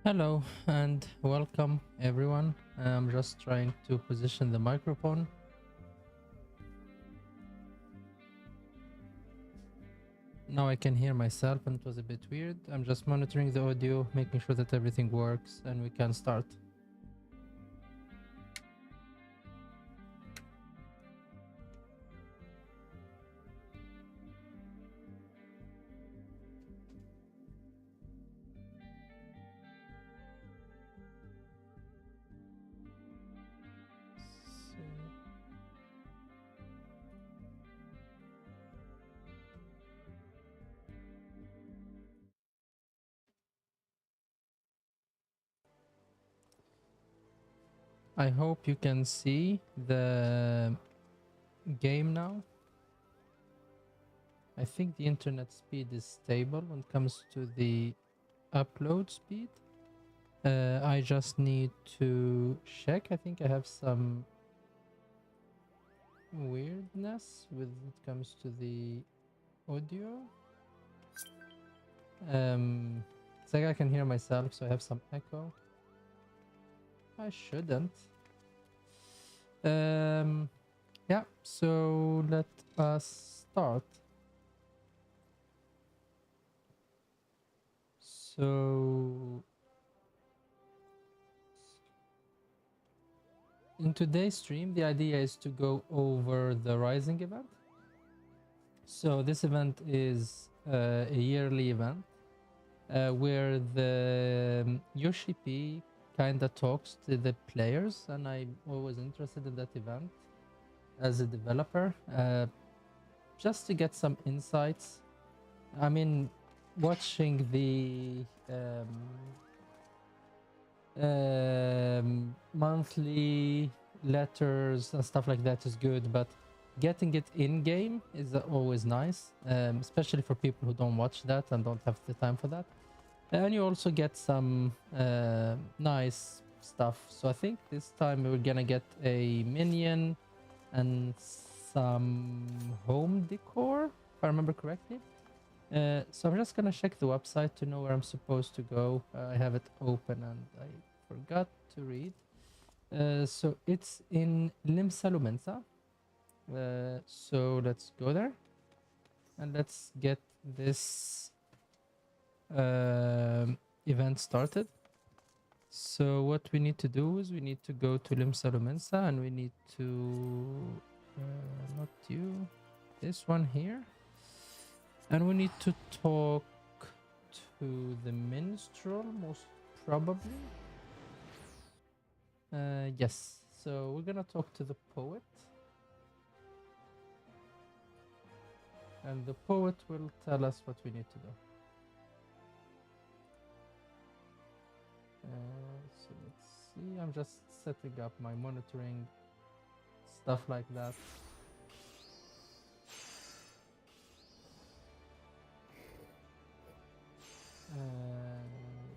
Hello and welcome everyone. I'm just trying to position the microphone. Now I can hear myself and it was a bit weird. I'm just monitoring the audio, making sure that everything works and we can start. I hope you can see the game now. I think the internet speed is stable when it comes to the upload speed. I just need to check. I think I have some weirdness when it comes to the audio. It's like I can hear myself, so I have some echo. I shouldn't. Yeah, so let us start. So in today's stream, the idea is to go over the Rising event. So this event is a yearly event where the Yoshi P kind of talks to the players, and I'm always interested in that event as a developer, just to get some insights. I mean, watching the monthly letters and stuff like that is good, but getting it in game is always nice, especially for people who don't watch that and don't have the time for that. And you also get some nice stuff. So I think this time we're gonna get a minion and some home decor, if I remember correctly. So I'm just gonna check the website to know where I'm supposed to go. I have it open and I forgot to read. So it's in Limsa Lumensa. So let's go there and let's get this event started. So what we need to do is we need to go to Limsa Lumensa and we need to not you, this one here. And we need to talk to the minstrel, most probably. Yes, so we're gonna talk to the poet. And the poet will tell us what we need to do. So let's see, I'm just setting up my monitoring, stuff like that.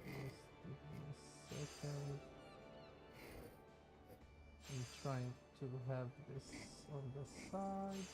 Just give me a second. I'm trying to have this on the side.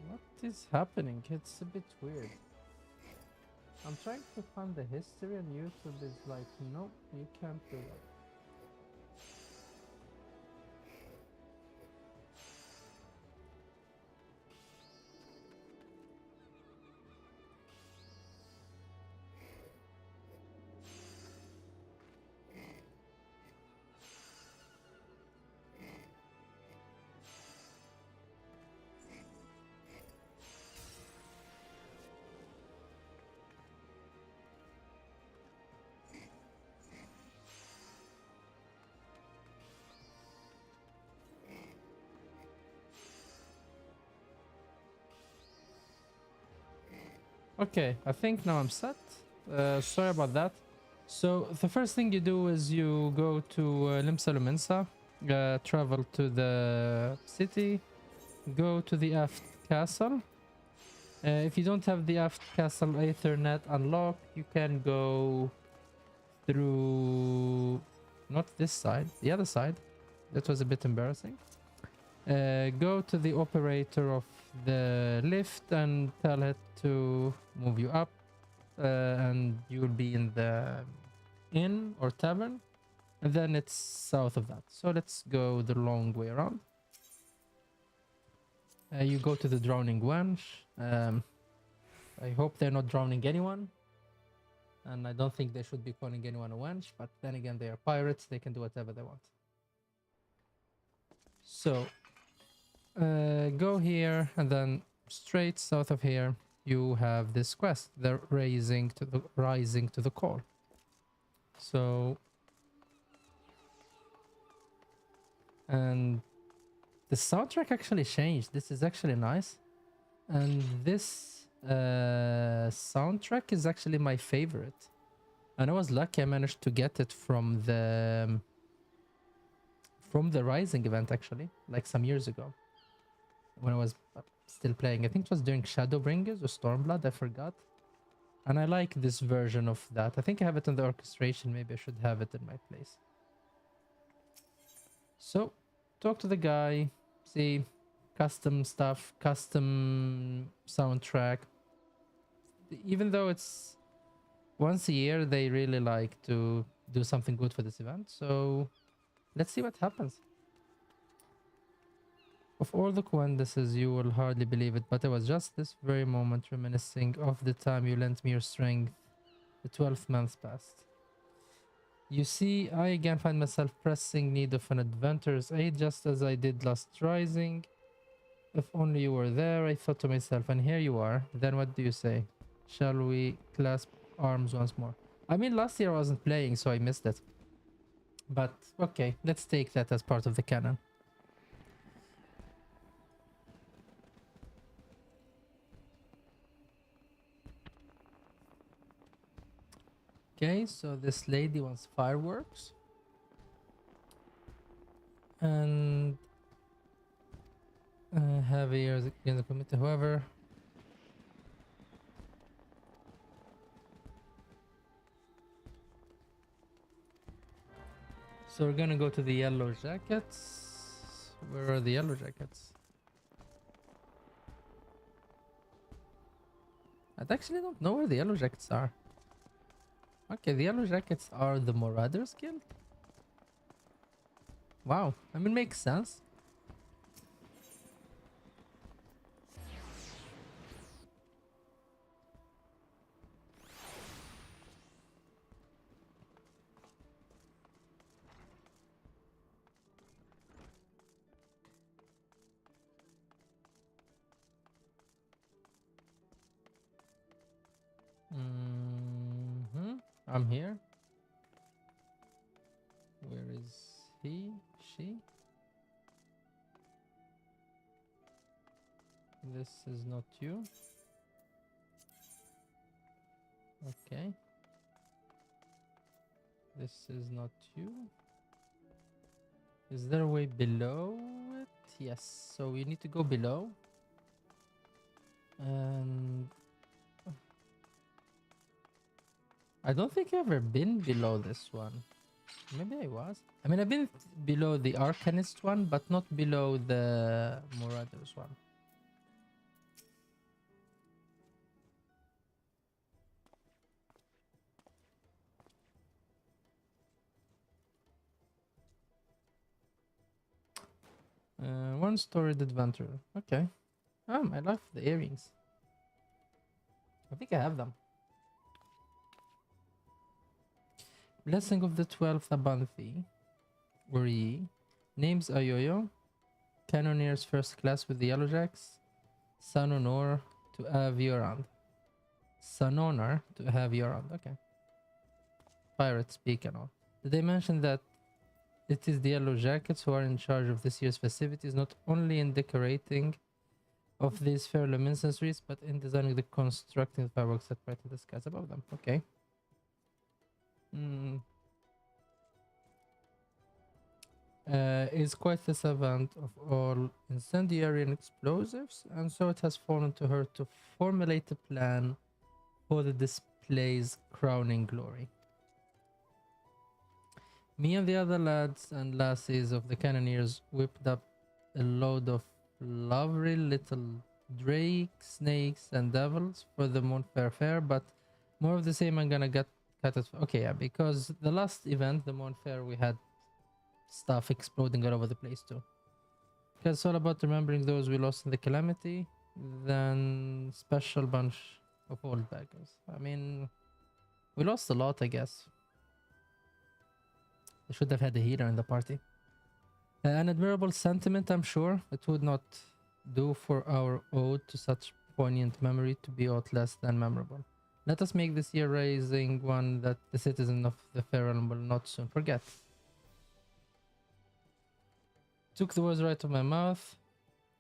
What is happening? It's a bit weird. I'm trying to find the history and YouTube is like, nope, you can't do that. Okay, I think now I'm set. Sorry about that. So the first thing you do is you go to Limsa Lumensa, travel to the city, go to the Aft Castle. If you don't have the Aft Castle Ethernet unlocked, you can go through not this side, the other side. That was a bit embarrassing. Go to the operator of the lift and tell it to move you up, and you'll be in the inn or tavern, and then it's south of that. So let's go the long way around. You go to the drowning wench. I hope they're not drowning anyone, and I don't think they should be calling anyone a wench, but then again, they are pirates. They can do whatever they want. So go here, and then straight south of here you have this quest, the rising to the call. So, and the soundtrack actually changed. This is actually nice, and this soundtrack is actually my favorite, and I was lucky I managed to get it from the Rising event, actually, like some years ago when I was still playing. I think it was during Shadowbringers or Stormblood, I forgot. And I like this version of that. I think I have it in the orchestration. Maybe I should have it in my place. So, talk to the guy, see custom stuff, custom soundtrack. Even though it's once a year, they really like to do something good for this event. So, let's see what happens. Of all the Quendices, you will hardly believe it, but it was just this very moment reminiscing of the time you lent me your strength. The 12th month passed. You see, I again find myself pressing need of an adventurer's aid, just as I did last rising. If only you were there, I thought to myself, and here you are. Then what do you say? Shall we clasp arms once more? I mean, last year I wasn't playing, so I missed it. But, okay, let's take that as part of the canon. Okay, so this lady wants fireworks. And heavy in the committee, however. So we're gonna go to the yellow jackets. Where are the yellow jackets? I actually don't know where the yellow jackets are. Okay, the yellow jackets are the Marauders Guild. Wow, I mean, makes sense. I'm here. Where is he? She? This is not you. Okay. This is not you. Is there a way below it? Yes. So we need to go below. And I don't think I've ever been below this one. Maybe I was. I mean, I've been below the Arcanist one, but not below the Marauders one. One storied adventure. Okay. I love the earrings. I think I have them. Blessing of the 12th Abanthi. Uri. Names Ayoyo. Cannoneers first class with the Yellowjacks. Sun Honor to have Yorand. Sun Honor to have Yorand. Okay. Pirate speak and all. Did they mention that it is the Yellow Jackets who are in charge of this year's festivities, not only in decorating of these fair luminescences, but in designing the constructing the fireworks that brighten the skies above them. Okay. Hmm. Is quite the savant of all incendiary and explosives, and so it has fallen to her to formulate a plan for the display's crowning glory. Me and the other lads and lassies of the cannoneers whipped up a load of lovely little drakes, snakes, and devils for the Moonfair Fair, but more of the same. I'm gonna get cut it. Okay, yeah, because the last event, the Moonfair, we had stuff exploding all over the place too. Because it's all about remembering those we lost in the calamity, then special bunch of old beggars. I mean, we lost a lot, I guess. We should have had a healer in the party. An admirable sentiment, I'm sure. It would not do for our ode to such poignant memory to be aught less than memorable. Let us make this year raising one that the citizen of the fair realm will not soon forget. Took the words right out of my mouth.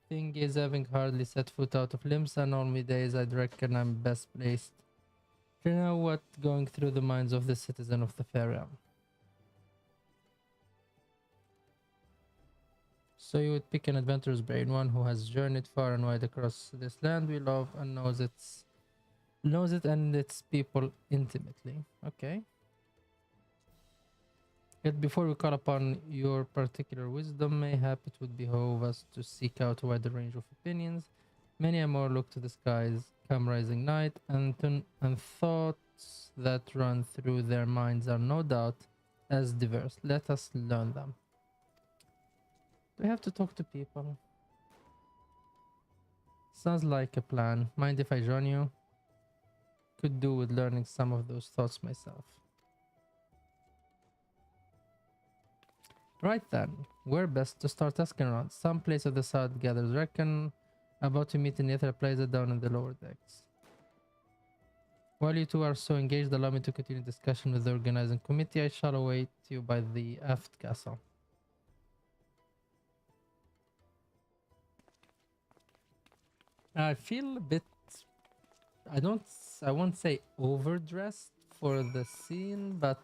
Thing is, having hardly set foot out of Limsa in all my days, I'd reckon I'm best placed to know what going through the minds of the citizen of the fair realm. So you would pick an adventurous brain, one who has journeyed far and wide across this land we love and knows it and its people intimately. Okay. Yet before we call upon your particular wisdom, mayhap it would behove us to seek out a wider range of opinions. Many a more look to the skies come rising night, and thoughts that run through their minds are no doubt as diverse. Let us learn them. Do we have to talk to people? Sounds like a plan. Mind if I join you? Could do with learning some of those thoughts myself. Right then, where best to start asking around? Some place of the south gathers reckon about to meet in the other plaza down in the lower decks. While you two are so engaged, allow me to continue discussion with the organizing committee. I shall await you by the aft castle. I feel a bit... I won't say overdressed for the scene, but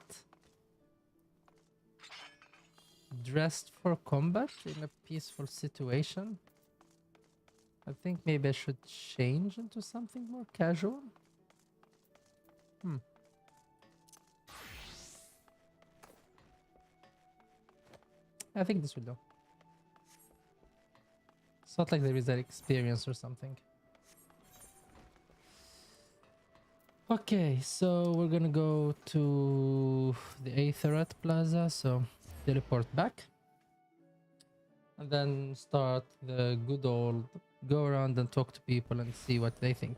dressed for combat in a peaceful situation. I think maybe I should change into something more casual. I think this will do. It's not like there is that experience or something. Okay, so we're gonna go to the Aetherat Plaza, so teleport back. And then start the good old go around and talk to people and see what they think.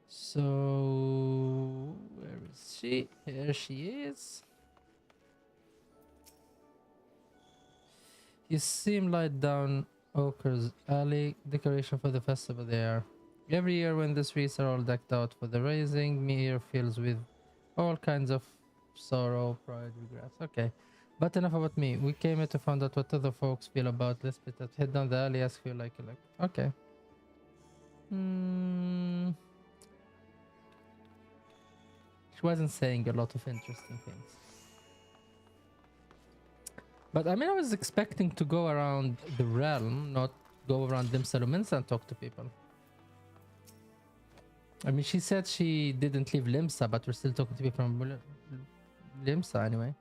So, where is she? Here she is. You seem light down Oaker's Alley, decoration for the festival there. Every year when the streets are all decked out for the raising, me here fills with all kinds of sorrow, pride, regret. Okay, but enough about me. We came here to find out what other folks feel about this bit. Head down the alley, ask you like. Okay. She wasn't saying a lot of interesting things. But I mean, I was expecting to go around the realm, not go around Limsa Lumensa and talk to people. I mean, she said she didn't leave Limsa, but we're still talking to people from Limsa anyway.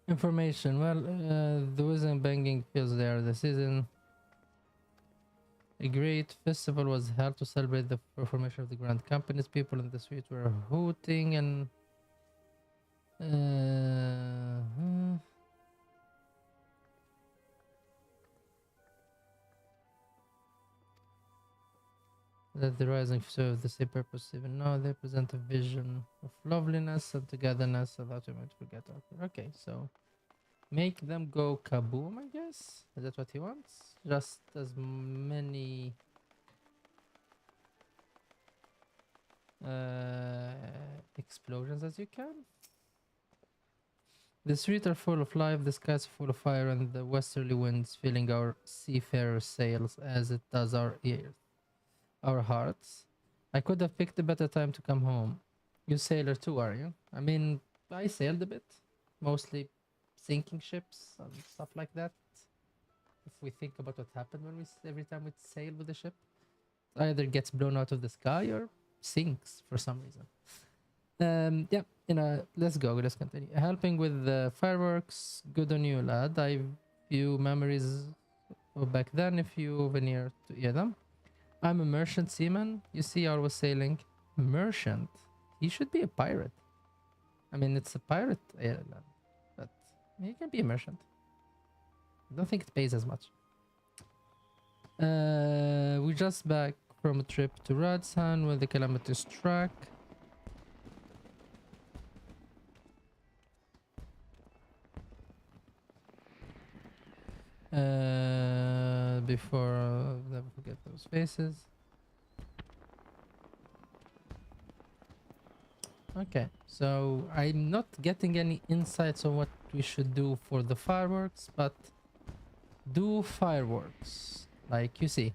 Information. Well, the whizzing banging feels there. The season. A great festival was held to celebrate the formation of the Grand Companies. People in the street were hooting and that the rising serve the same purpose even now. They present a vision of loveliness and togetherness, so that we might forget our... Okay, so Make them go kaboom, I guess. Is that what he wants? Just as many explosions as you can. The streets are full of life, the skies are full of fire, and the westerly winds filling our seafarer sails as it does our ears, our hearts. I could have picked a better time to come home. You sailor too, are you? I mean, I sailed a bit, mostly sinking ships and stuff like that. If we think about what happened when every time we sail with the ship, it either gets blown out of the sky or sinks for some reason. Yeah, let's go. Let's continue. Helping with the fireworks. Good on you, lad. I view memories of back then if you veneer to hear them. I'm a merchant seaman. You see, I was sailing. Merchant. He should be a pirate. I mean, it's a pirate island, but he can be a merchant. I don't think it pays as much. We just back from a trip to Radsan when the calamity struck. Before never forget those faces. Okay, so I'm not getting any insights on what we should do for the fireworks, but do fireworks. Like you see,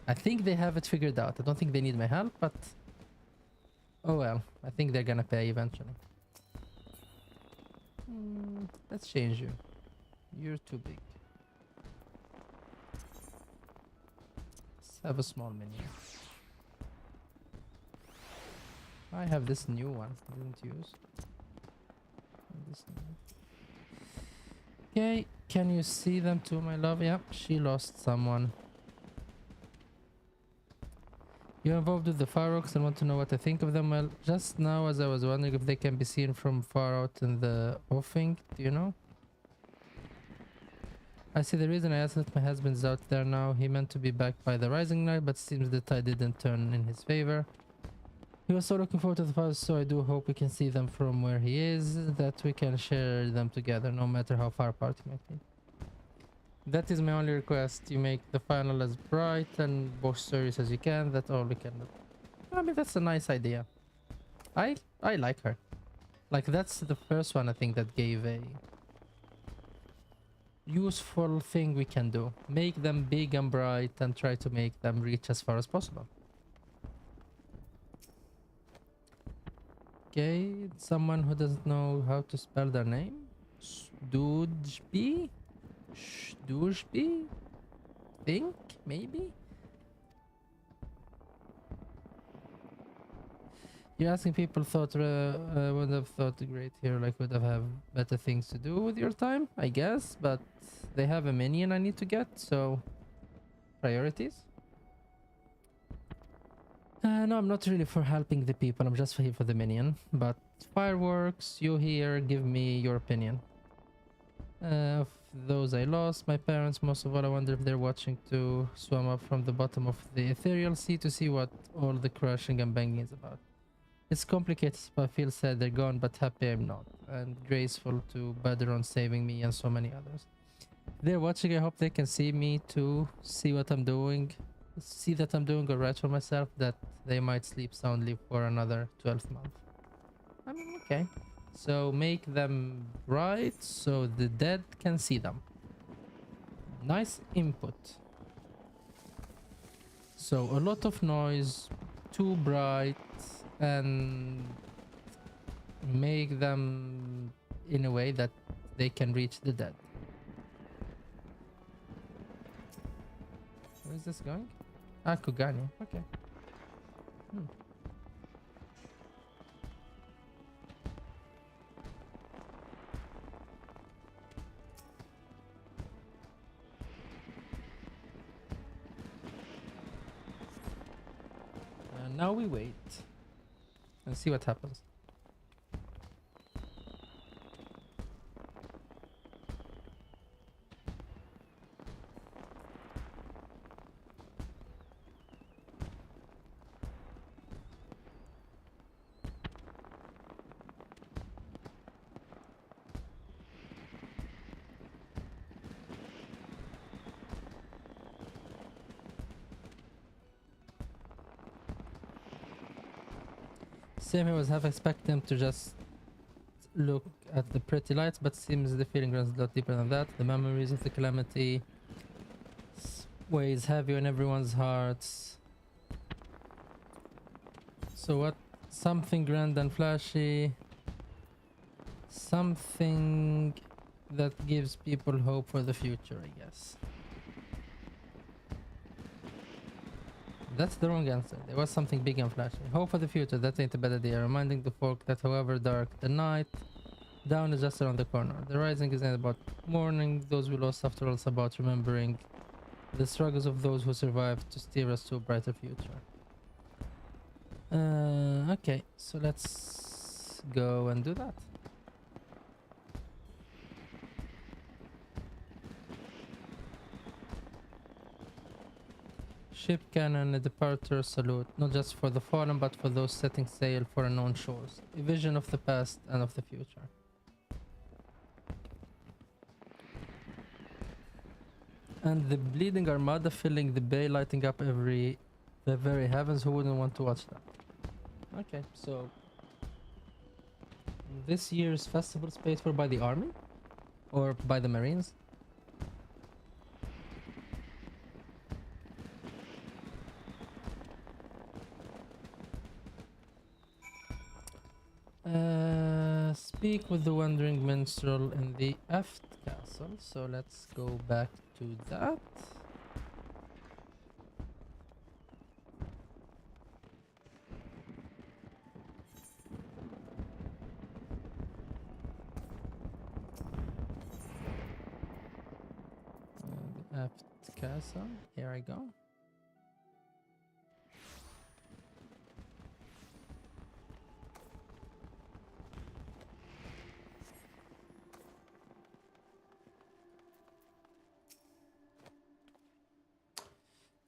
I think they have it figured out. I don't think they need my help, but oh well, I think they're gonna pay eventually. Let's change you. You're too big. Let's have a small minion. I have this new one. I didn't use. This new. Okay, can you see them too, my love? Yeah, she lost someone. You're involved with the fireworks and want to know what I think of them. Well, just now as I was wondering if they can be seen from far out in the offing. Do you know? I see the reason I asked that my husband's out there now. He meant to be back by the rising light, but seems the tide didn't turn in his favor. He was so looking forward to the fireworks, so I do hope we can see them from where he is, that we can share them together, no matter how far apart he might be. That is my only request. You make the final as bright and boisterous as you can. That's all we can do. I mean, that's a nice idea. I like her. Like, that's the first one I think that gave a useful thing we can do. Make them big and bright and try to make them reach as far as possible. Okay, someone who doesn't know how to spell their name. Doojby? Doojby? Think? Maybe? You're asking people thought would have thought great here, like would have better things to do with your time, I guess, but they have a minion I need to get, so priorities. No, I'm not really for helping the people, I'm just here for the minion, but fireworks, you here, give me your opinion. Of those I lost, my parents, most of all, I wonder if they're watching to swim up from the bottom of the ethereal sea to see what all the crashing and banging is about. It's complicated, but I feel sad they're gone, but happy I'm not. And graceful to Badron saving me and so many others. If they're watching, I hope they can see me too, see what I'm doing, see that I'm doing alright for myself, that they might sleep soundly for another 12th month. I mean, okay. So make them bright so the dead can see them. Nice input. So a lot of noise, too bright, and make them in a way that they can reach the dead. Where is this going? Ah, Kugani. Okay. Now we wait and see what happens. Same here, was half expecting him to just look at the pretty lights, but seems the feeling runs a lot deeper than that. The memories of the calamity weighs heavy on everyone's hearts. So what? Something grand and flashy. Something that gives people hope for the future, I guess. That's the wrong answer. There was something big and flashy. Hope for the future, that ain't a bad idea. Reminding the folk that however dark the night, dawn is just around the corner. The rising isn't about mourning those we lost, after all it's about remembering the struggles of those who survived to steer us to a brighter future. Okay, so let's go and do that. Ship cannon, a departure salute, not just for the fallen, but for those setting sail for unknown shores. A vision of the past and of the future. And the bleeding armada filling the bay, lighting up the very heavens. Who wouldn't want to watch that? Okay, so this year's festival is paid for by the army? Or by the marines? Speak with the wandering minstrel in the Eft castle. So let's go back to that. The Eft castle. Here I go.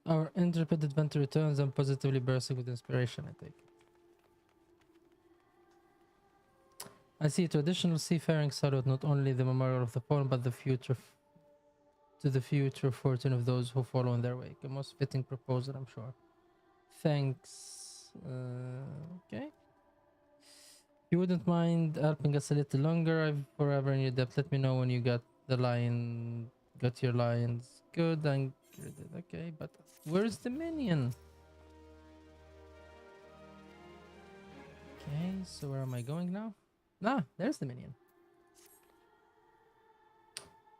Our intrepid adventure returns and positively bursting with inspiration, I take it. I see a traditional seafaring salute, not only the memorial of the fallen, but the future to the future fortune of those who follow in their wake. A most fitting proposal, I'm sure. Thanks. Okay. You wouldn't mind helping us a little longer? I'm forever in your debt. Let me know when you got your lions good and okay, but where's the minion? Okay, so where am I going now? Ah, there's the minion.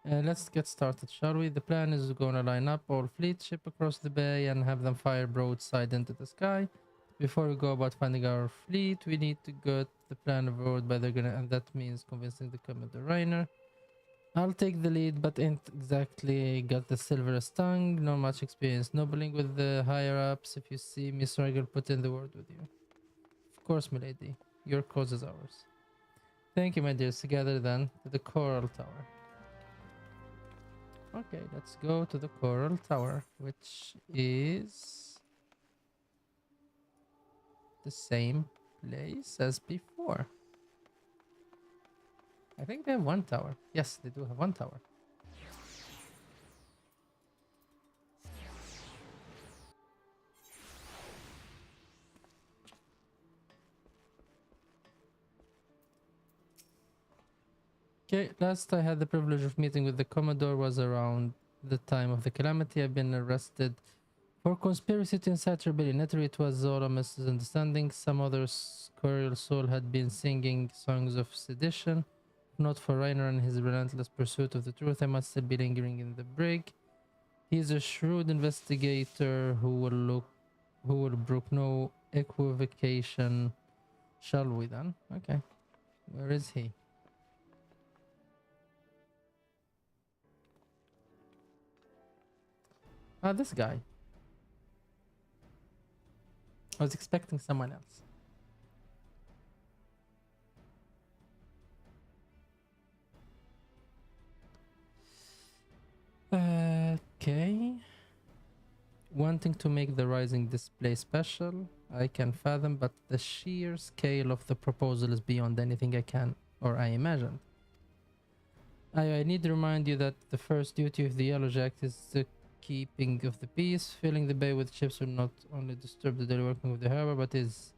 Let's get started, shall we? The plan is gonna line up all fleet ship across the bay and have them fire broadside into the sky. Before we go about finding our fleet, we need to get the plan of road by the gonna, and that means convincing the Commodore Rainer. I'll take the lead, but ain't exactly got the silverest tongue. Not much experience nobbling with the higher ups. If you see me struggle, put in the word with you. Of course, milady. Your cause is ours. Thank you, my dears. Together then to the Coral Tower. Okay, let's go to the Coral Tower, which is the same place as before. I think they have one tower. Yes, they do have one tower. Okay, last I had the privilege of meeting with the Commodore was around the time of the calamity. I've been arrested for conspiracy to incite rebellion. Naturally, it was all a misunderstanding. Some other squirrel soul had been singing songs of sedition. Not for Rainer and his relentless pursuit of the truth, I must still be lingering in the brig. He is a shrewd investigator who will brook no equivocation. Shall we then? Okay. Where is he? Ah, this guy. I was expecting someone else. Okay. Wanting to make the rising display special, I can fathom, but the sheer scale of the proposal is beyond anything I can or I imagined. I need to remind you that the first duty of the Yellow Jack is the keeping of the peace. Filling the bay with ships will not only disturb the daily working of the harbor, but is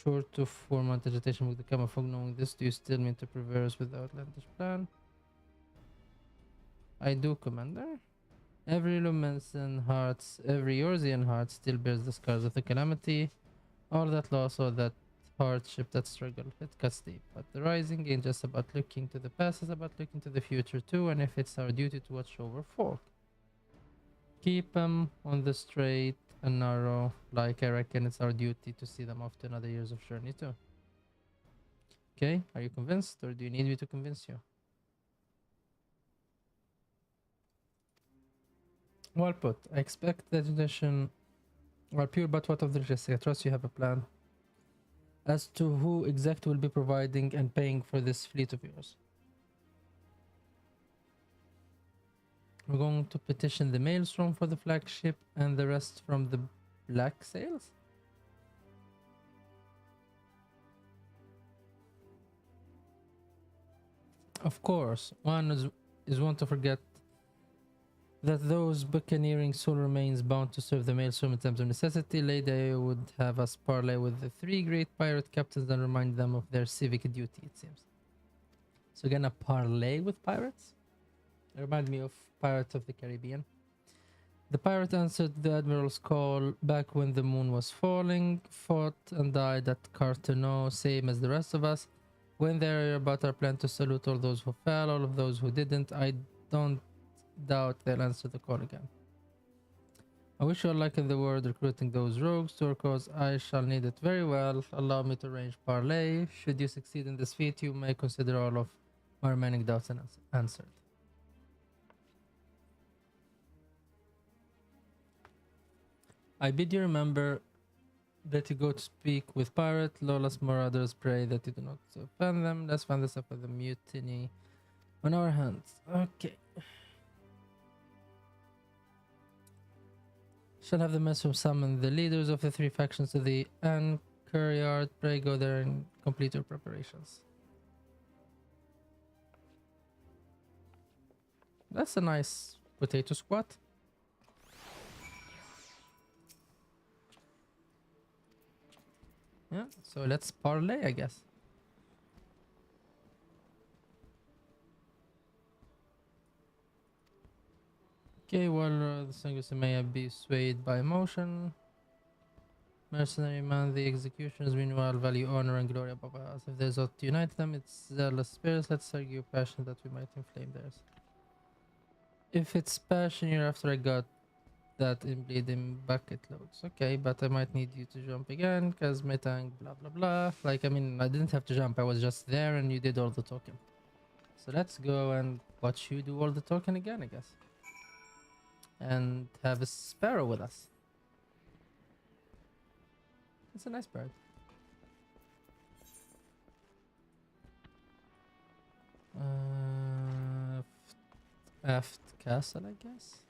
Sure to 4-month agitation with the camouflage. Knowing this, do you still mean to preserve with the outlandish plan? I do, Commander. Every Lumensian heart, every Eorzean heart still bears the scars of the calamity. All that loss, all that hardship, that struggle, it cuts deep. But the rising ain't just about looking to the past, it's about looking to the future too, and if it's our duty to watch over folk. Keep them on the straight and narrow, like I reckon it's our duty to see them off to another years of journey too. Okay, are you convinced, or do you need me to convince you? Well put. I expect the tradition are pure, but what of the logistics? I trust you have a plan as to who exactly will be providing and paying for this fleet of yours. We're going to petition the Maelstrom for the flagship and the rest from the black sails? Of course, one is one to forget that those buccaneering soul remains bound to serve the Maelstrom in times of necessity. Lady would have us parley with the 3 great pirate captains and remind them of their civic duty, it seems. So we're gonna parley with pirates? It reminds me of Pirates of the Caribbean. The pirate answered the admiral's call back when the moon was falling, fought and died at Carteneau, same as the rest of us. When they hear about our plan to salute all those who fell, all of those who didn't, I don't doubt they'll answer the call again. I wish you all luck in the world recruiting those rogues to our cause. I shall need it very well. Allow me to arrange parley. Should you succeed in this feat, you may consider all of my remaining doubts answered. I bid you remember that you go to speak with pirate, lawless marauders. Pray that you do not offend them. Let's find this up with a mutiny on our hands. Okay. Shall have the Maelstrom summon the leaders of the 3 factions to the anchor yard. Pray go there and complete your preparations. That's a nice potato squat. Yeah, so let's parlay, I guess. Okay, well, the Sangus may be swayed by emotion. Mercenary man, the executioners meanwhile value honor and glory above us. If there's ought to unite them, it's zealous spirits. Let's argue passion that we might inflame theirs. If it's passion you're after, I got that in bleeding bucket loads. Okay, but I might need you to jump again, cause my tank blah blah blah. Like, I mean, I didn't have to jump, I was just there and you did all the talking. So let's go and watch you do all the talking again, I guess. And have a sparrow with us. It's a nice bird. Aft castle, I guess.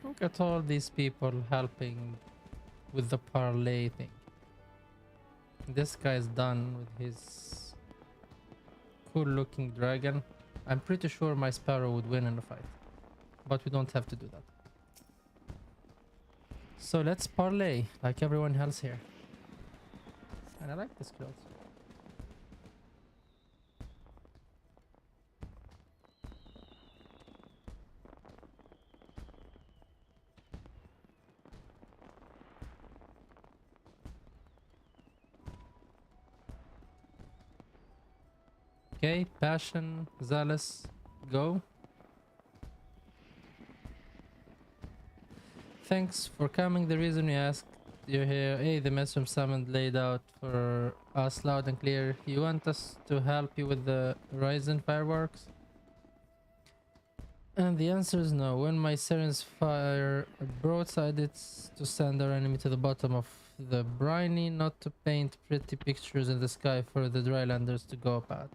Look at all these people helping with the parlay thing. This guy's done with his cool looking dragon. I'm pretty sure my sparrow would win in a fight, but we don't have to do that. So let's parlay like everyone else here. And I like this clothes. Okay, passion, zealous, go. Thanks for coming. The reason we asked you're here. Hey, the mess from Summon laid out for us loud and clear. You want us to help you with the Horizon fireworks? And the answer is no. When my sirens fire a broadside, it's to send our enemy to the bottom of the briny, not to paint pretty pictures in the sky for the drylanders to go up at.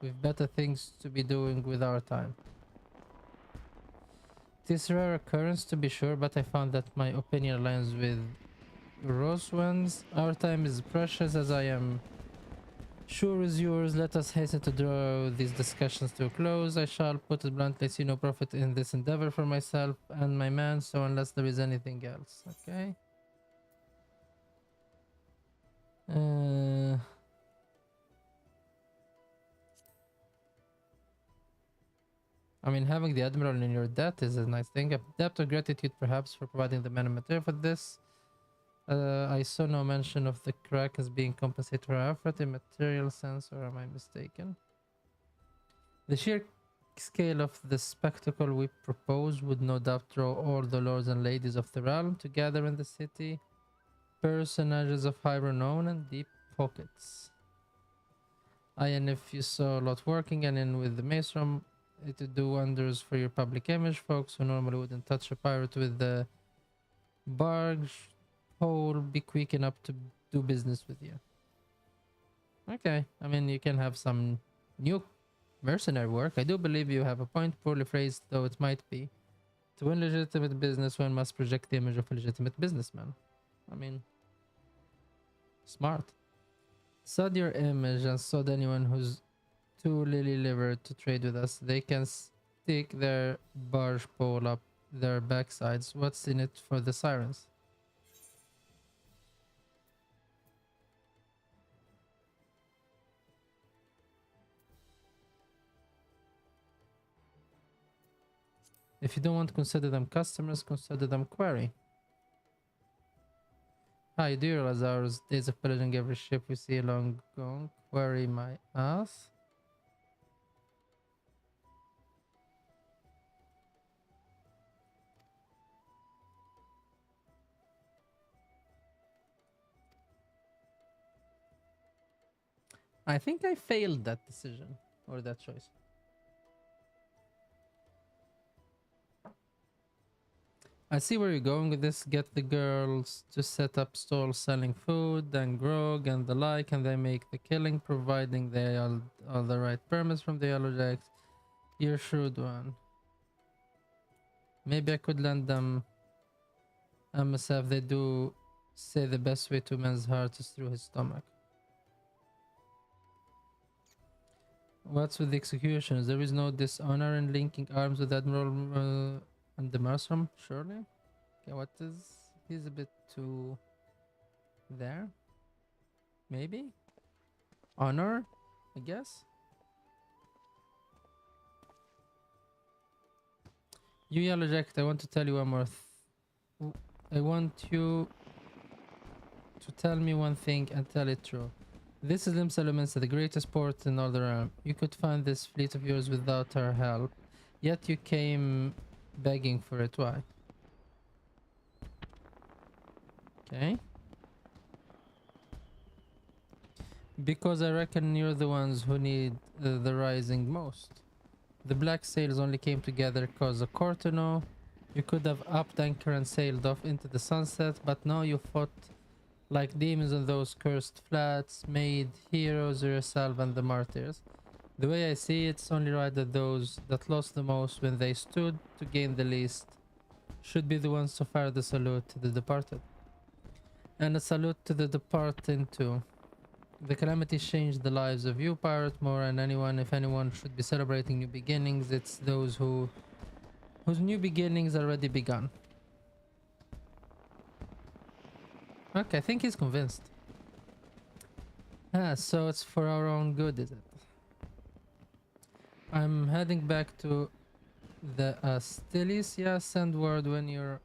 We've better things to be doing with our time. This rare occurrence to be sure, but I found that my opinion aligns with Roswan's. Our time is precious, as I am sure is yours. Let us hasten to draw these discussions to a close. I shall put it bluntly, see no profit in this endeavor for myself and my man, so unless there is anything else. Okay. I mean, having the admiral in your debt is a nice thing. A debt of gratitude, perhaps, for providing the man and material for this. I saw no mention of the crack as being compensated for our effort in material sense, or am I mistaken? The sheer scale of the spectacle we propose would no doubt draw all the lords and ladies of the realm together in the city. Personages of high renown and deep pockets. Aye, and if you saw a lot working and in with the maelstrom, it would do wonders for your public image. Folks who normally wouldn't touch a pirate with the barge pole be quick enough to do business with you. Okay, I mean, you can have some new mercenary work. I do believe you have a point, poorly phrased though it might be. To win legitimate business, one must project the image of a legitimate businessman. I mean, smart. Sod your image and sod anyone who's too lily-livered to trade with us. They can stick their barge pole up their backsides. What's in it for the sirens? If you don't want to consider them customers, consider them quarry. Hi, do you realize our days of pillaging every ship we see along gone? Quarry my ass. I think I failed that decision or that choice. I see where you're going with this. Get the girls to set up stalls selling food and grog and the like, and they make the killing, providing they all the right permits from the Yellowjacks. You're a shrewd one. Maybe I could lend them MSF. They do say the best way to a man's heart is through his stomach. What's with the executions? There is no dishonor in linking arms with Admiral and the Maelstrom, surely? Okay, what is... He's a bit too... there? Maybe? Honor? I guess? You Yellow Jacket, I want to tell you one more I want you to tell me one thing and tell it true. This is Lim Settlements, the greatest port in all the realm. You could find this fleet of yours without our help, yet you came begging for it. Why? Okay. Because I reckon you're the ones who need the rising most. The black sails only came together cause of Cortino. You could have upped anchor and sailed off into the sunset, but now you fought like demons on those cursed flats, made heroes yourself and the martyrs. The way I see it, it's only right that those that lost the most when they stood to gain the least should be the ones to fire the salute to the departed. And a salute to the departing too. The calamity changed the lives of you, pirate, more and anyone. If anyone should be celebrating new beginnings, it's those whose new beginnings already begun. Okay, I think he's convinced. Ah, so it's for our own good, is it? I'm heading back to the Stylicia. Send word when you're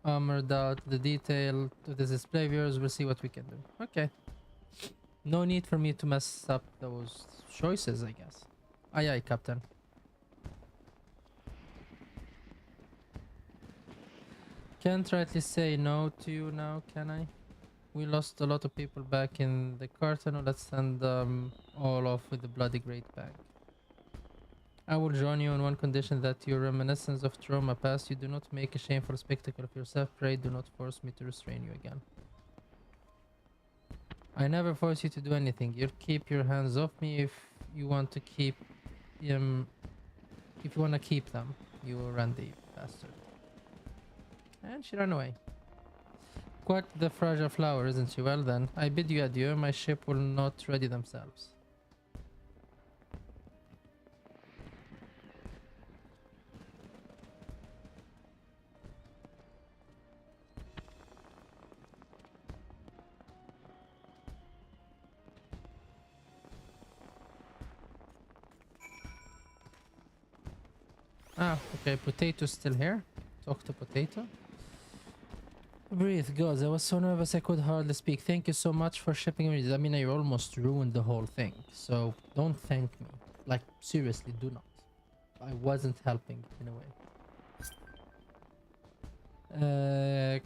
armored out. The detail to the display viewers. We'll see what we can do. Okay. No need for me to mess up those choices, I guess. Aye, aye, Captain. Can't rightly say no to you now, can I? We lost a lot of people back in the carton. Let's send them all off with the bloody great bang. I will join you on one condition: that your reminiscence of trauma past. You do not make a shameful spectacle of yourself. Pray do not force me to restrain you again. I never force you to do anything. You'll keep your hands off me if you want to keep if you want to keep them. You randy bastard. And she ran away. Quite the fragile flower, isn't she? Well then, I bid you adieu. My ship will not ready themselves. Ah, okay, Potato's still here. Talk to Potato. Breathe, gods, I was so nervous I could hardly speak. Thank you so much for shipping me. I mean, I almost ruined the whole thing. So, don't thank me. Like, seriously, do not. I wasn't helping in a way.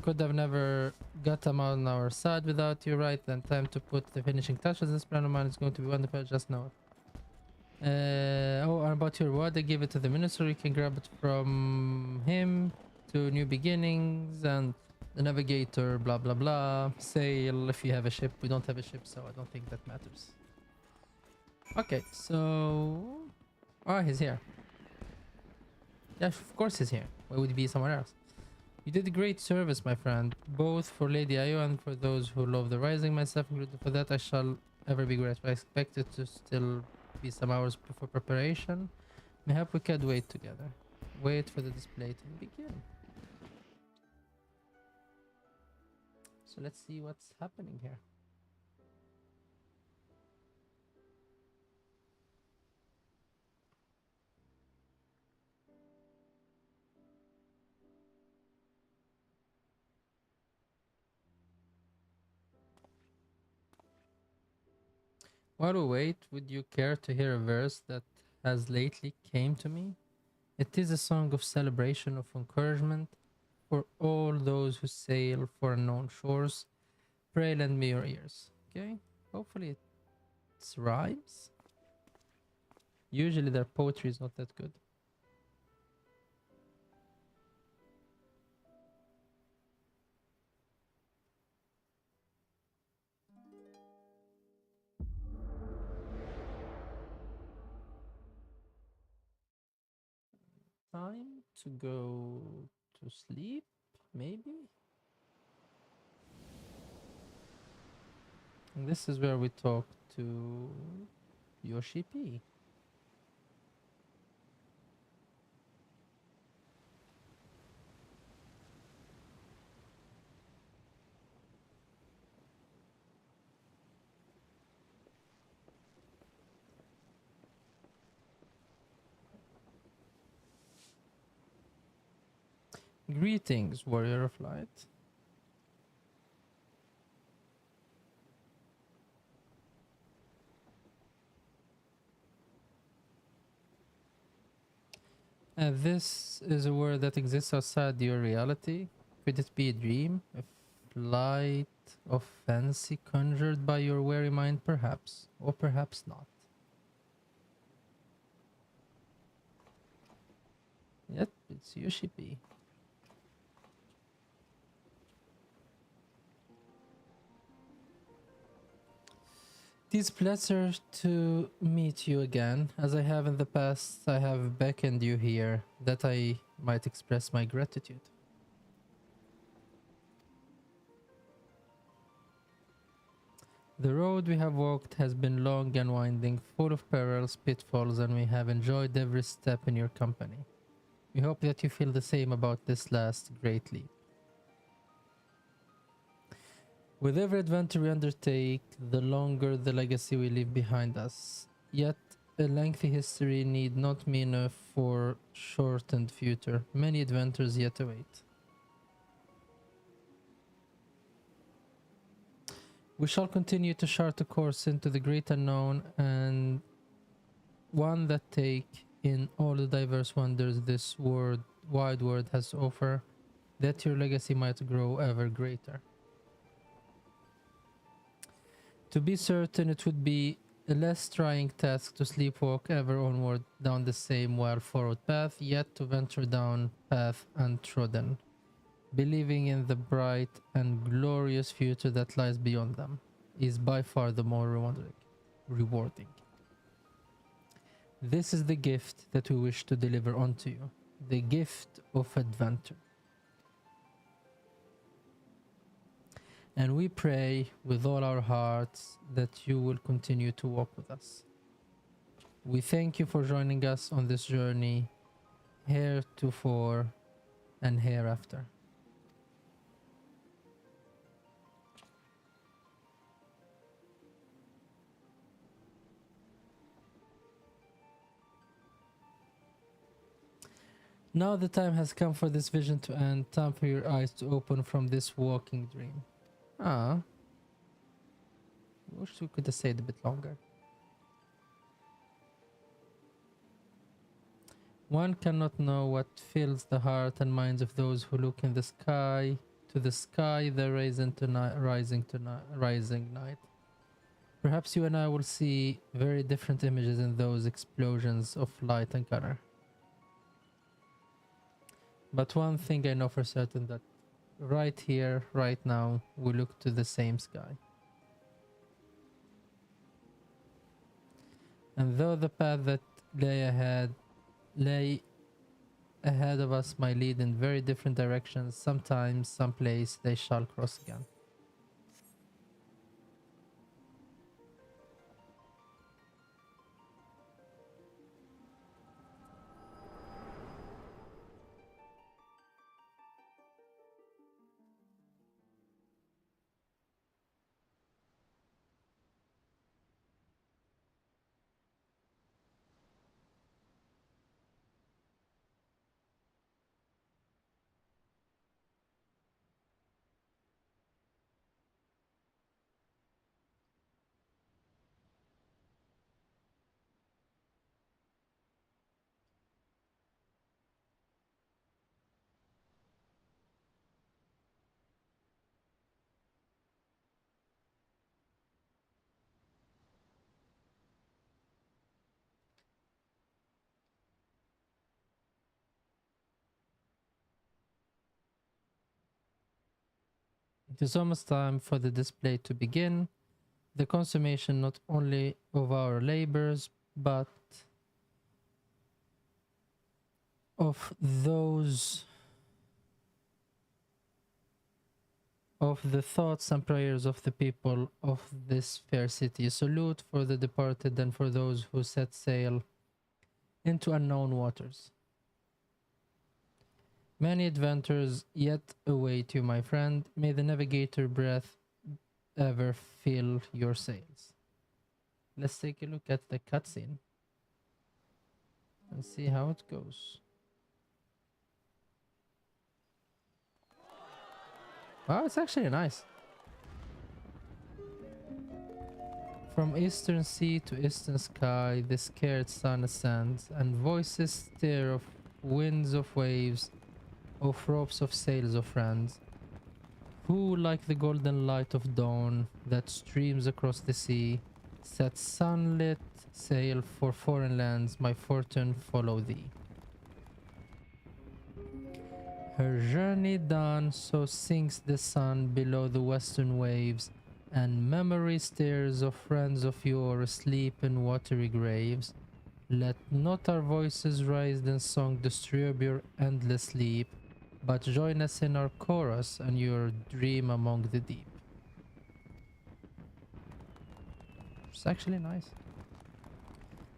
Could have never got them on our side without you, right? Then time to put the finishing touches. This plan of mine is going to be wonderful, just know it. Oh, and about your word, I give it to the minister. You can grab it from him to new beginnings and the navigator, blah blah blah. Sail if you have a ship. We don't have a ship, so I don't think that matters. Okay, so he's here. Yeah, of course he's here. Why would he be somewhere else? You did great service, my friend, both for Lady Io and for those who love the Rising, myself included. For that I shall ever be grateful. I expect it to still be some hours before preparation. Mayhap we could wait together. Wait for the display to begin. So let's see what's happening here. While we wait, would you care to hear a verse that has lately came to me? It is a song of celebration, of encouragement for all those who sail for unknown shores. Pray lend me your ears. Okay? Hopefully it's rhymes. Usually their poetry is not that good. Time to go to sleep, maybe? And this is where we talk to Yoshi P. Greetings, warrior of light. This is a world that exists outside your reality. Could it be a dream? A flight of fancy conjured by your weary mind, perhaps, or perhaps not. Yep, it's Yoshi P. It is pleasure to meet you again. As I have in the past, I have beckoned you here that I might express my gratitude. The road we have walked has been long and winding, full of perils, pitfalls, and we have enjoyed every step in your company. We hope that you feel the same about this last great leap. With every adventure we undertake, the longer the legacy we leave behind us. Yet, a lengthy history need not mean a foreshortened future. Many adventures yet await. We shall continue to chart a course into the great unknown, and one that take in all the diverse wonders this wide world has to offer, that your legacy might grow ever greater. To be certain, it would be a less trying task to sleepwalk ever onward down the same well-furrowed path, yet to venture down path untrodden, believing in the bright and glorious future that lies beyond them, is by far the more rewarding. This is the gift that we wish to deliver unto you, the gift of adventure. And we pray with all our hearts that you will continue to walk with us. We thank you for joining us on this journey heretofore and hereafter. Now the time has come for this vision to end, time for your eyes to open from this walking dream. Ah, wish we could have stayed a bit longer. One cannot know what fills the heart and minds of those who look in the sky, to the sky that rising night. Perhaps you and I will see very different images in those explosions of light and color. But one thing I know for certain, that right here, right now, we look to the same sky. And though the path that lay ahead of us might lead in very different directions, sometimes, someplace, they shall cross again. It is almost time for the display to begin, the consummation not only of our labors, but of those of the thoughts and prayers of the people of this fair city. A salute for the departed and for those who set sail into unknown waters. Many adventures yet await you, my friend. May the navigator breath ever fill your sails. Let's take a look at the cutscene and see how it goes. Wow, it's actually nice. From eastern sea to eastern sky, the scared sun ascends, and voices stir of winds of waves, of ropes of sails of friends, who, like the golden light of dawn that streams across the sea, set sunlit sail for foreign lands, my fortune follow thee. Her journey done, so sinks the sun below the western waves, and memory stares of friends of yore asleep in watery graves. Let not our voices rise in song disturb your endless sleep, but join us in our chorus and your dream among the deep. It's actually nice.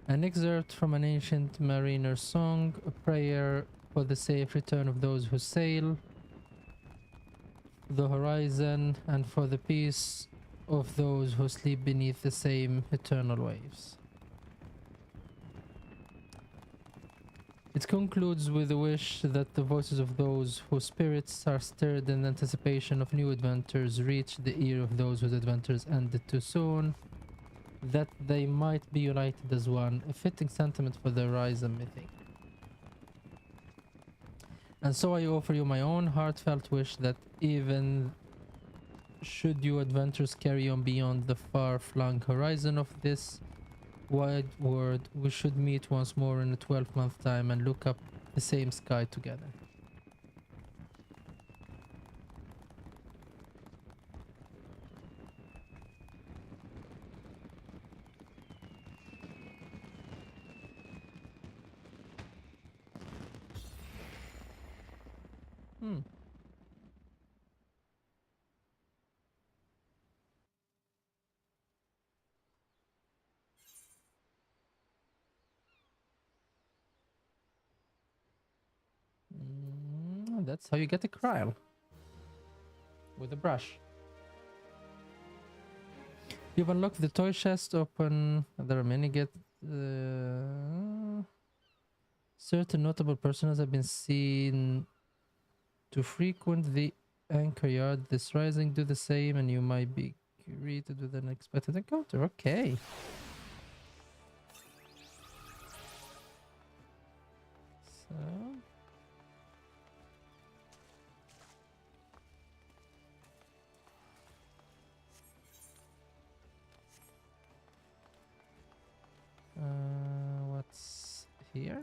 An excerpt from an ancient mariner's song, a prayer for the safe return of those who sail the horizon, and for the peace of those who sleep beneath the same eternal waves. It concludes with a wish that the voices of those whose spirits are stirred in anticipation of new adventures reach the ear of those whose adventures ended too soon, that they might be united as one, a fitting sentiment for the horizon, I think. And so I offer you my own heartfelt wish that even should your adventures carry on beyond the far-flung horizon of this wide world, we should meet once more in a 12-month time and look up the same sky together. Hmm. That's how you get a Kryl. With a brush. You've unlocked the toy chest, open. There are many get. Certain notable personas have been seen to frequent the anchor yard this rising. Do the same and you might be greeted with an unexpected encounter. Okay. So. What's here?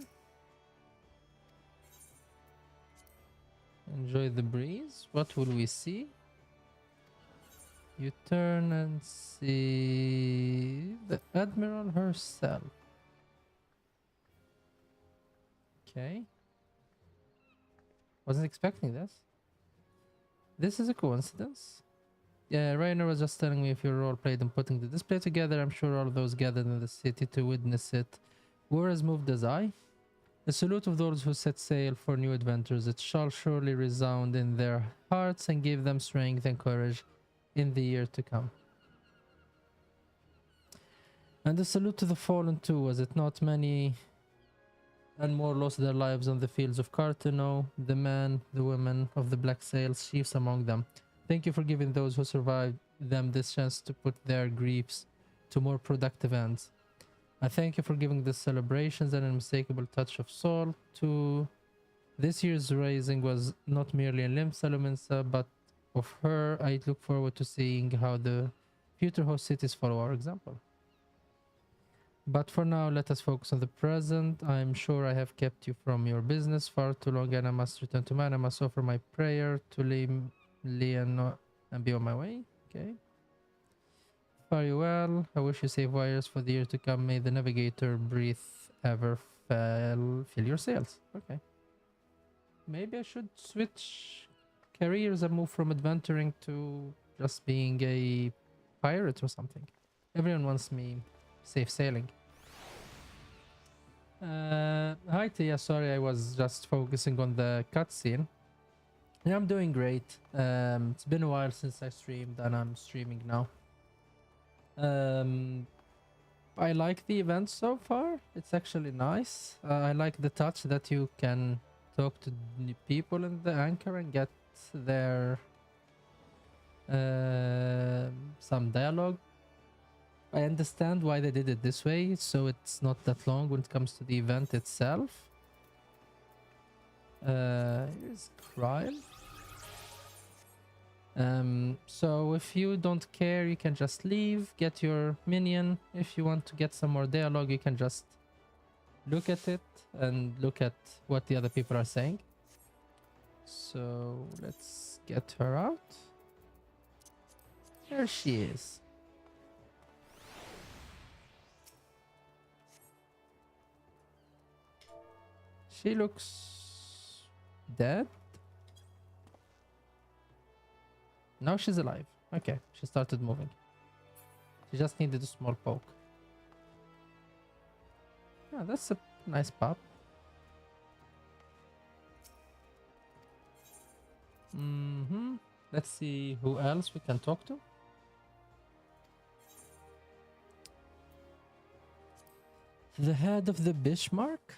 Enjoy the breeze. What will we see? You turn and see the Admiral herself. Okay. Wasn't expecting this. This is a coincidence. Yeah, Rainer was just telling me if you role played and putting the display together, I'm sure all those gathered in the city to witness it were as moved as I. The salute of those who set sail for new adventures, it shall surely resound in their hearts and give them strength and courage in the year to come. And the salute to the fallen too, was it not many and more lost their lives on the fields of Cartano, the men, the women of the Black Sails, chiefs among them. Thank you for giving those who survived them this chance to put their griefs to more productive ends. I thank you for giving the celebrations an unmistakable touch of soul to this year's raising was not merely a limb Salominsa, but of her I look forward to seeing how the future host cities follow our example. But for now, let us focus on the present. I'm sure I have kept you from your business far too long and I must return to man. I must offer my prayer to Leon and be on my way. Okay. Fare you well. I wish you safe wires for the year to come. May the navigator breathe ever fill your sails. Okay. Maybe I should switch careers and move from adventuring to just being a pirate or something. Everyone wants me safe sailing. Hi Tia, sorry I was just focusing on the cutscene. Yeah, I'm doing great. It's been a while since I streamed and I'm streaming now. I like the event so far. It's actually nice. I like the touch that you can talk to people in the anchor and get their some dialogue. I understand why they did it this way, so it's not that long when it comes to the event itself. Here's Cryle. So if you don't care, you can just leave, get your minion. If you want to get some more dialogue, you can just look at it and look at what the other people are saying. So let's get her out. There she is. She looks dead. Now she's alive. Okay, she started moving. She just needed a small poke. Yeah, that's a nice pup. Let's see who else we can talk to. The head of the Bismarck?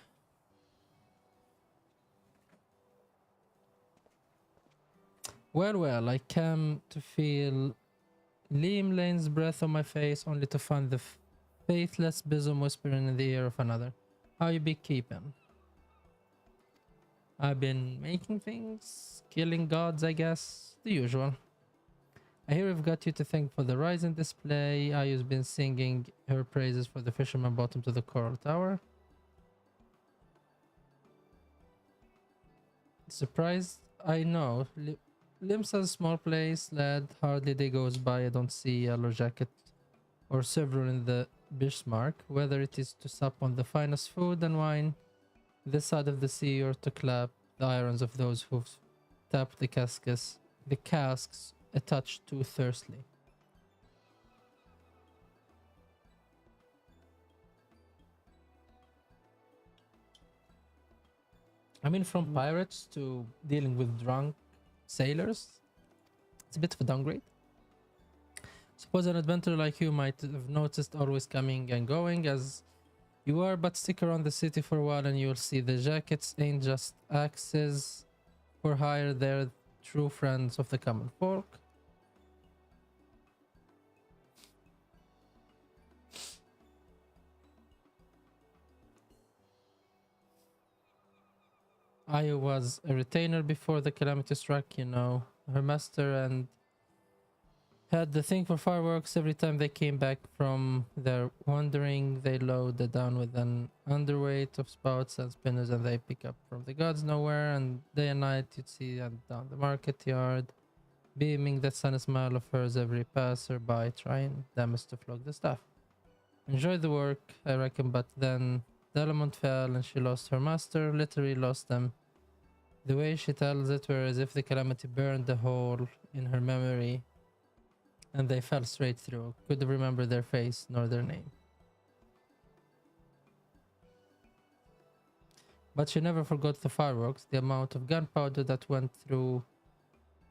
Well, I came to feel Liam Lane's breath on my face only to find the faithless bosom whispering in the ear of another. How you be keeping? I've been making things, killing gods, I guess, the usual. I hear we've got you to thank for the Rising display. Ayu's been singing her praises for the fisherman bottom to the coral tower. Surprised? I know. Limsa's small place, lad. Hardly day goes by I don't see yellow jacket or several in the Bismarck, whether it is to sup on the finest food and wine this side of the sea or to clap the irons of those who've tapped the casks a touch too thirstily. I mean, from pirates to dealing with drunk sailors, it's a bit of a downgrade. Suppose an adventurer like you might have noticed always coming and going as you are, but stick around the city for a while and you'll see the jackets ain't just axes for hire, they're true friends of the common folk. I was a retainer before the calamity struck, you know. Her master and had the thing for fireworks. Every time they came back from their wandering, they loaded down with an underweight of spouts and spinners, and they pick up from the gods nowhere. And day and night you'd see and down the market yard, beaming that sunny smile of hers every passer-by, trying damage to flog the stuff. Enjoyed the work, I reckon, but then the element fell and she lost her master, literally lost them. The way she tells it were as if the calamity burned a hole in her memory and they fell straight through. Couldn't remember their face nor their name. But she never forgot the fireworks, the amount of gunpowder that went through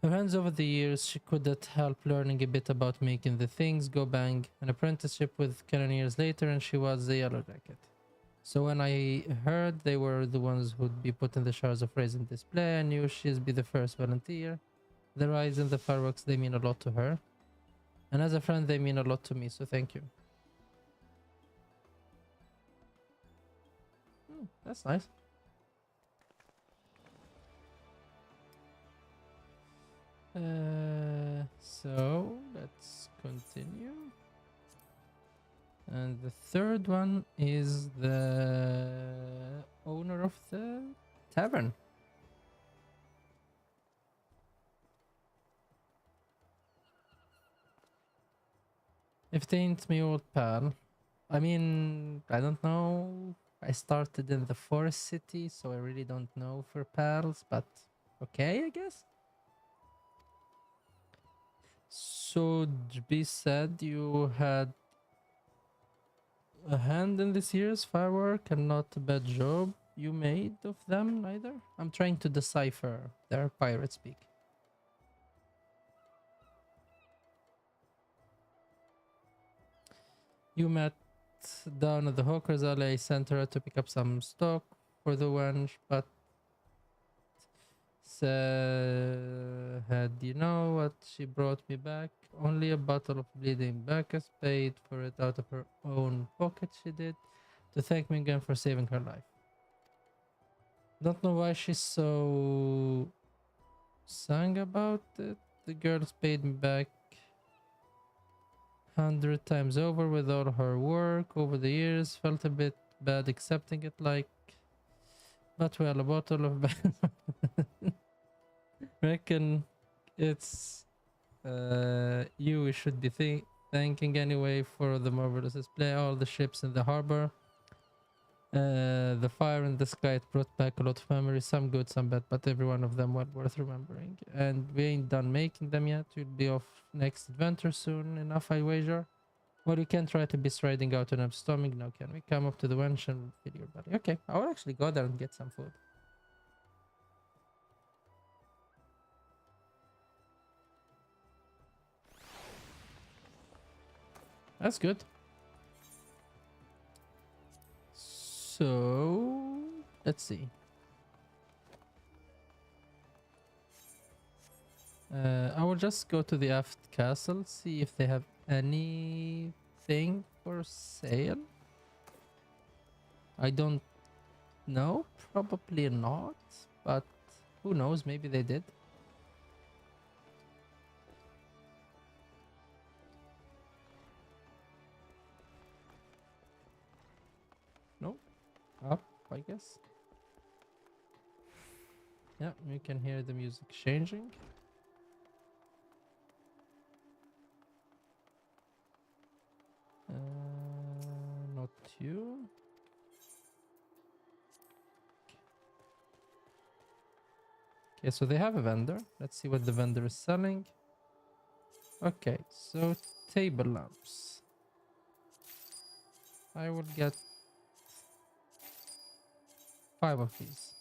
her hands over the years. She couldn't help learning a bit about making the things go bang. An apprenticeship with cannoneers later and she was a yellow jacket. So when I heard they were the ones who'd be put in the showers of raising display, I knew she'd be the first volunteer. The rise and the fireworks, they mean a lot to her. And as a friend, they mean a lot to me, so thank you. That's nice. So let's continue. And the third one is the owner of the tavern. If they ain't me old pal, I mean, I don't know. I started in the forest city, so I really don't know for pals, but okay, I guess. So, be said you had a hand in this year's firework and not a bad job you made of them neither? I'm trying to decipher their pirate speak. You met down at the Hawker's Alley Center to pick up some stock for the wench, but said, you know what she brought me back? Only a bottle of bleeding Bacchus, paid for it out of her own pocket she did, to thank me again for saving her life. Don't know why she's so sang about it. The girl's paid me back 100 times over with all her work over the years. Felt a bit bad accepting it, like, but well, a bottle of reckon it's you we should be thanking anyway for the marvelous display. All the ships in the harbor, the fire in the sky, it brought back a lot of memories, some good, some bad, but every one of them well worth remembering. And we ain't done making them yet. We'll be off next adventure soon enough, I wager. Well, you can't try to be striding out on a stomach now, can we? Come up to the wench and feed your body. Okay, I'll actually go there and get some food. That's good. So, let's see. I will just go to the aft castle, see if they have anything for sale. I don't know, probably not, but who knows, maybe they did. No, up, I guess. Yeah, you can hear the music changing. Not you. Okay, so they have a vendor. Let's see what the vendor is selling. Okay, so table lamps. I will get 5 of these.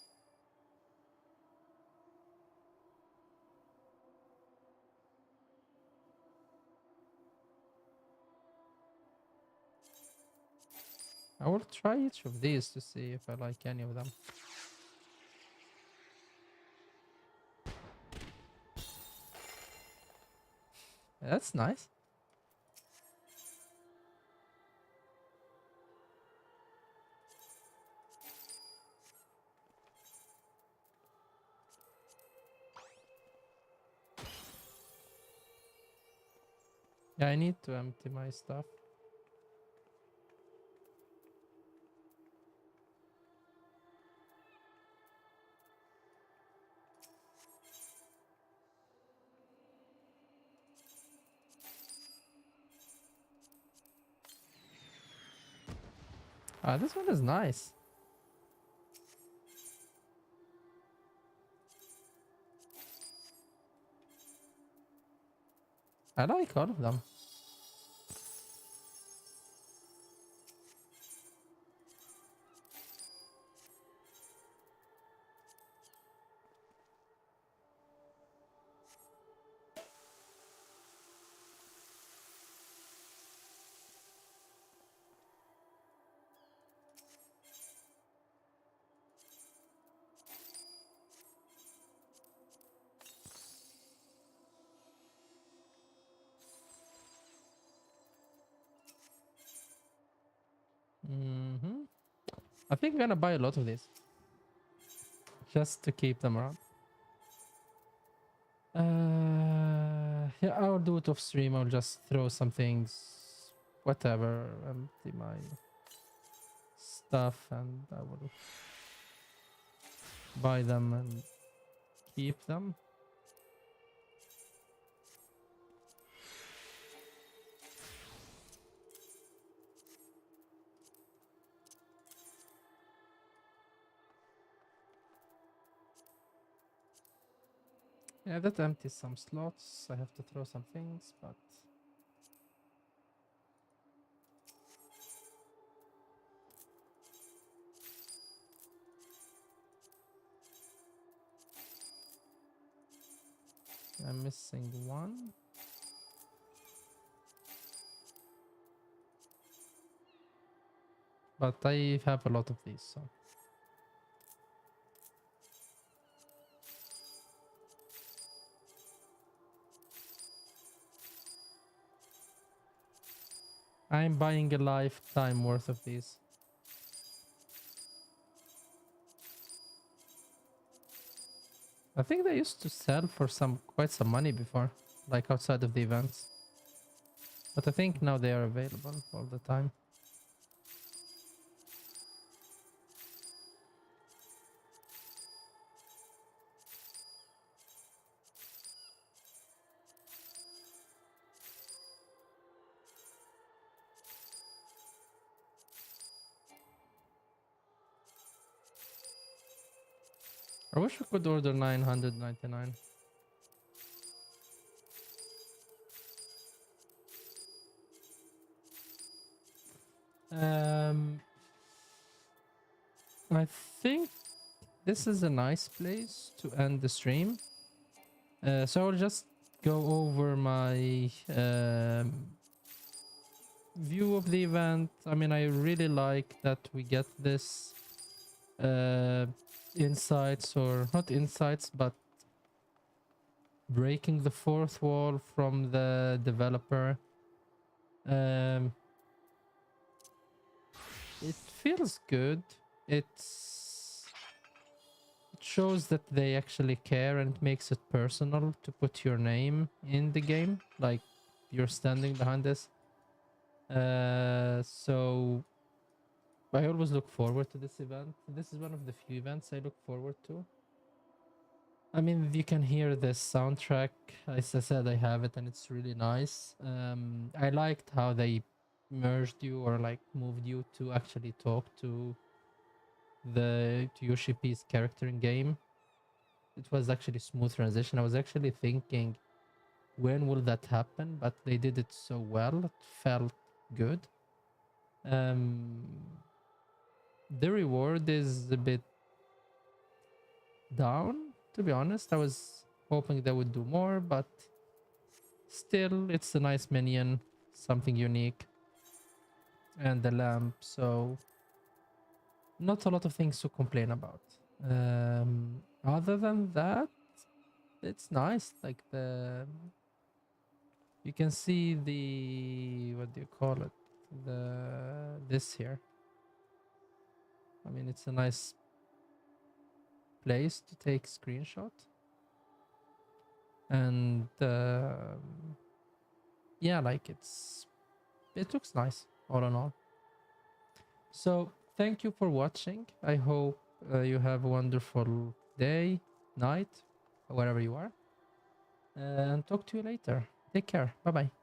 I will try each of these to see if I like any of them. That's nice. Yeah, I need to empty my stuff. Ah, this one is nice. I like all of them. I think I'm gonna buy a lot of these just to keep them around. Yeah, I'll do it off stream. I'll just throw some things, whatever, empty my stuff, and I will buy them and keep them. Yeah, that empties some slots. I have to throw some things, but I'm missing one. But I have a lot of these, so. I'm buying a lifetime worth of these. I think they used to sell for quite some money before, like outside of the events. But I think now they are available all the time. I wish we could order 999. I think this is a nice place to end the stream. So I'll just go over my view of the event. I mean, I really like that we get this insights, or not insights, but breaking the fourth wall from the developer. It feels good. It shows that they actually care, and it makes it personal to put your name in the game, like you're standing behind this. So I always look forward to this event. This is one of the few events I look forward to. I mean, you can hear the soundtrack. As I said, I have it and it's really nice. I liked how they merged you or like moved you to actually talk to Yoshi P's character in game. It was actually smooth transition. I was actually thinking, when will that happen? But they did it so well. It felt good. The reward is a bit down, to be honest. I was hoping they would do more, but still, it's a nice minion, something unique, and the lamp. So, not a lot of things to complain about. Other than that, it's nice. Like you can see the, what do you call it? This here. I mean, it's a nice place to take screenshot. And yeah, like it looks nice all in all. So thank you for watching. I hope you have a wonderful day, night, wherever you are, and talk to you later. Take care. Bye bye.